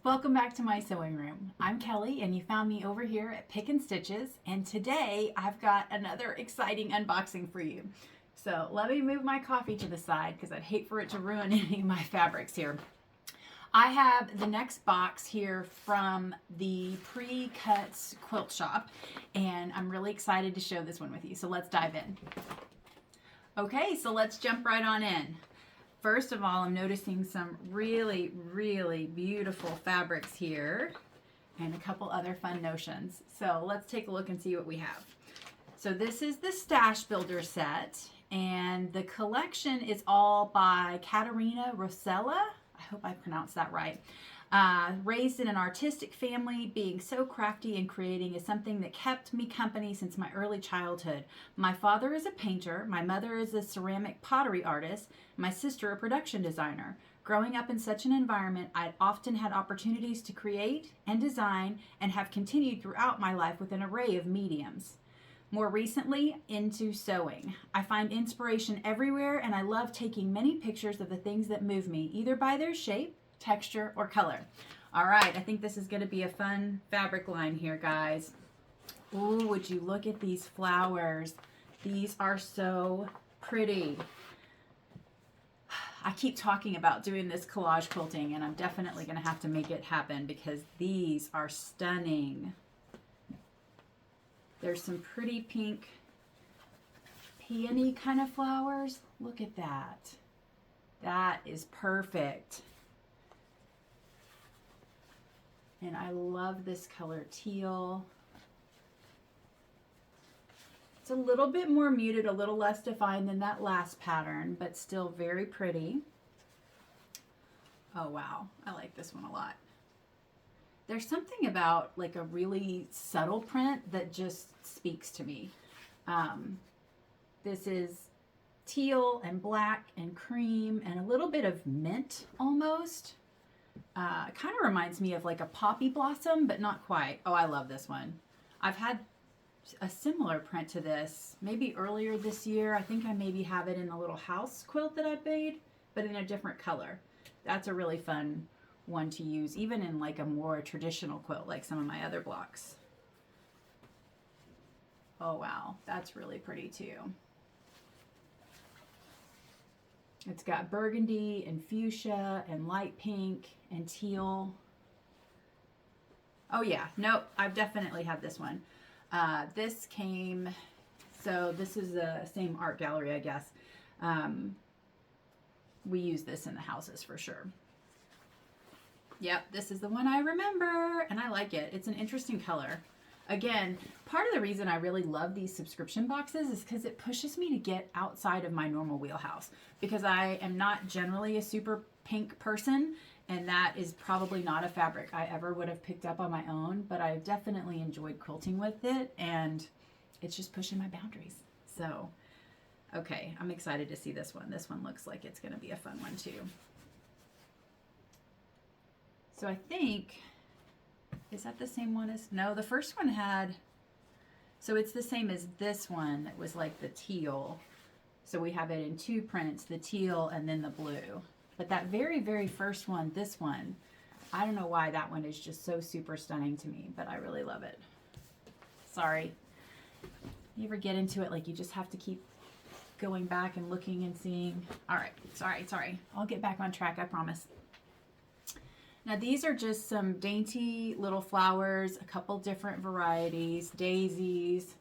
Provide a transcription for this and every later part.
Welcome back to my sewing room. I'm Kelly and you found me over here at Pick and Stitches, and today I've got another exciting unboxing for you. So let me move my coffee to the side because I'd hate for it to ruin any of my fabrics here. I have the next box here from the PreCuts Quilt Shop, and I'm really excited to show this one with you. So let's dive in. Okay, so let's jump right on in. First of all, I'm noticing some really, really beautiful fabrics here and a couple other fun notions. So let's take a look and see what we have. So this is the Stash Builder set, and the collection is all by Katerina Rosella. I hope I pronounced that right. Raised in an artistic family, being so crafty and creating is something that kept me company since my early childhood. My father is a painter, my mother is a ceramic pottery artist, my sister a production designer. Growing up in such an environment, I often had opportunities to create and design and have continued throughout my life with an array of mediums. More recently, into sewing. I find inspiration everywhere, and I love taking many pictures of the things that move me, either by their shape, texture, or color. All right, I think this is going to be a fun fabric line here, guys. Ooh, would you look at these flowers? These are so pretty. I keep talking about doing this collage quilting, and I'm definitely going to have to make it happen because these are stunning. There's some pretty pink peony kind of flowers. Look at that. That is perfect. And I love this color teal. It's a little bit more muted, a little less defined than that last pattern, but still very pretty. Oh wow, I like this one a lot. There's something about like a really subtle print that just speaks to me. This is teal and black and cream and a little bit of mint almost. Kind of reminds me of like a poppy blossom, but not quite. Oh, I love this one. I've had a similar print to this maybe earlier this year. I think I maybe have it in a little house quilt that I made, but in a different color. That's a really fun one to use, even in like a more traditional quilt like some of my other blocks. Oh wow, that's really pretty too. It's got burgundy and fuchsia and light pink and teal. Oh yeah, nope, I've definitely had this one. This came, so this is the same art gallery, I guess. We use this in the houses for sure. Yep, this is the one I remember, and I like it. It's an interesting color. Again, part of the reason I really love these subscription boxes is because it pushes me to get outside of my normal wheelhouse, because I am not generally a super pink person, and that is probably not a fabric I ever would have picked up on my own, but I've definitely enjoyed quilting with it, and it's just pushing my boundaries. So, okay, I'm excited to see this one. This one looks like it's going to be a fun one too. So I think, is that the same one as, no, the first one had, so it's the same as this one that was like the teal. So we have it in two prints, the teal and then the blue. But that very, very first one, this one, I don't know why that one is just so super stunning to me, but I really love it. Sorry. You ever get into it, like you just have to keep going back and looking and seeing. All right, sorry. I'll get back on track, I promise. Now these are just some dainty little flowers, a couple different varieties, daisies,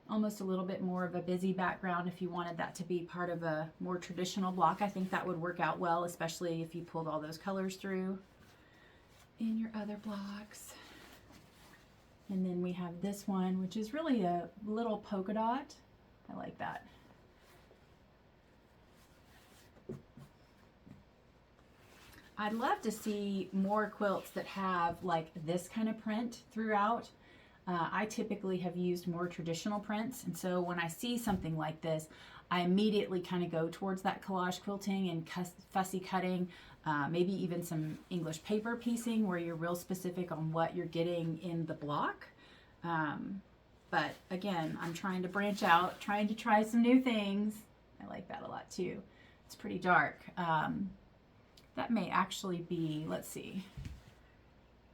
almost a little bit more of a busy background if you wanted that to be part of a more traditional block. I think that would work out well, especially if you pulled all those colors through in your other blocks. And then we have this one, which is really a little polka dot. I like that. I'd love to see more quilts that have like this kind of print throughout. I typically have used more traditional prints, and so when I see something like this, I immediately kind of go towards that collage quilting and fussy cutting, maybe even some English paper piecing where you're real specific on what you're getting in the block. But again, I'm trying to branch out, trying to try some new things. I like that a lot too. It's pretty dark. That may actually be, let's see.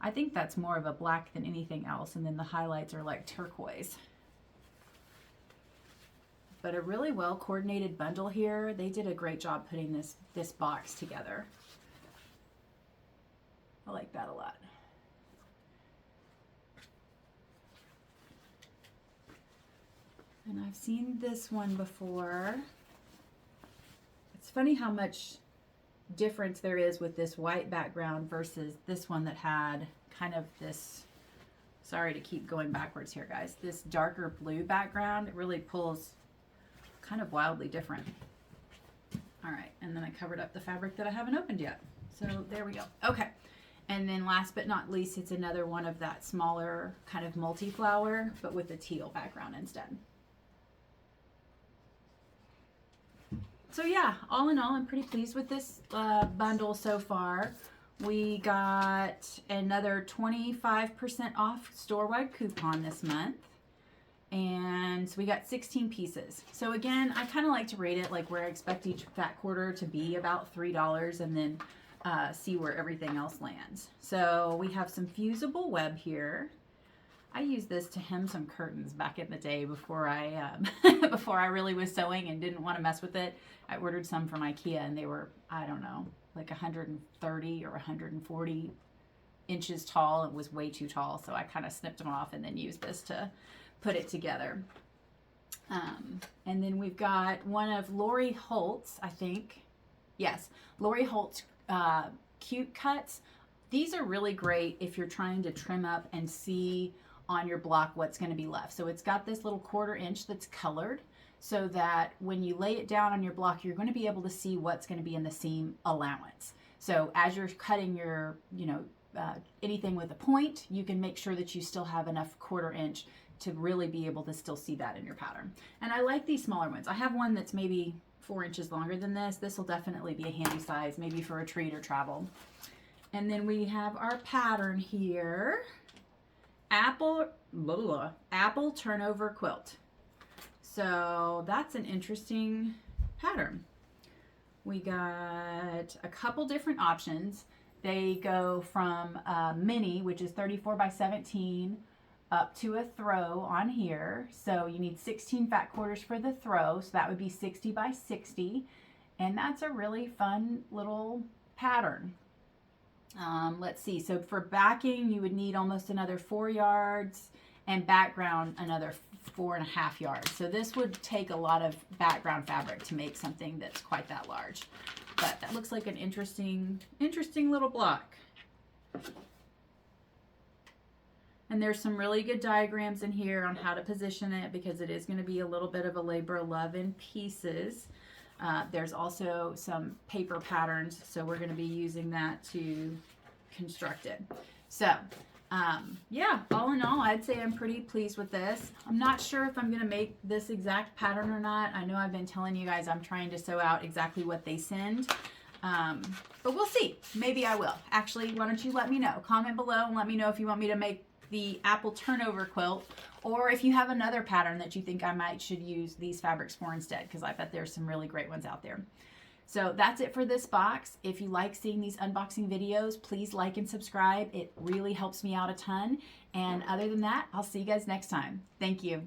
I think that's more of a black than anything else, and then the highlights are like turquoise. But a really well coordinated bundle here. They did a great job putting this box together. I like that a lot. And I've seen this one before. It's funny how much difference there is with this white background versus this one that had kind of this, sorry to keep going backwards here guys, this darker blue background. It really pulls kind of wildly different. All right, and then I covered up the fabric that I haven't opened yet. So there we go. Okay, and then last but not least, it's another one of that smaller kind of multi-flower, but with a teal background instead. So yeah, all in all, I'm pretty pleased with this bundle so far. We got another 25% off store-wide coupon this month. And so we got 16 pieces. So again, I kind of like to rate it like where I expect each fat quarter to be, about $3, and then see where everything else lands. So we have some fusible web here. I used this to hem some curtains back in the day before I before I really was sewing and didn't want to mess with it. I ordered some from IKEA and they were, I don't know, like 130 or 140 inches tall. It was way too tall, so I kind of snipped them off and then used this to put it together. And then we've got one of Lori Holt's, I think. Yes, Lori Holt's cute cuts. These are really great if you're trying to trim up and see on your block what's going to be left. So it's got this little 1/4 inch that's colored so that when you lay it down on your block, you're going to be able to see what's going to be in the seam allowance. So as you're cutting your, anything with a point, you can make sure that you still have enough 1/4 inch to really be able to still see that in your pattern. And I like these smaller ones. I have one that's maybe 4 inches longer than this. This will definitely be a handy size, maybe for a treat or travel. And then we have our pattern here. Apple turnover quilt. So that's an interesting pattern. We got a couple different options. They go from mini, which is 34 by 17, up to a throw on here. So you need 16 fat quarters for the throw. So that would be 60 by 60. And that's a really fun little pattern. Let's see. So for backing, you would need almost another 4 yards, and background another 4.5 yards. So this would take a lot of background fabric to make something that's quite that large. But that looks like an interesting little block. And there's some really good diagrams in here on how to position it, because it is going to be a little bit of a labor of love in pieces. There's also some paper patterns, so we're going to be using that to construct it. So yeah, all in all, I'd say I'm pretty pleased with this. I'm not sure if I'm going to make this exact pattern or not. I know I've been telling you guys I'm trying to sew out exactly what they send, but we'll see. Maybe I will. Actually, why don't you let me know? Comment below and let me know if you want me to make the apple turnover quilt, or if you have another pattern that you think I should use these fabrics for instead, because I bet there's some really great ones out there. So that's it for this box. If you like seeing these unboxing videos, please like and subscribe. It really helps me out a ton. And other than that, I'll see you guys next time. Thank you.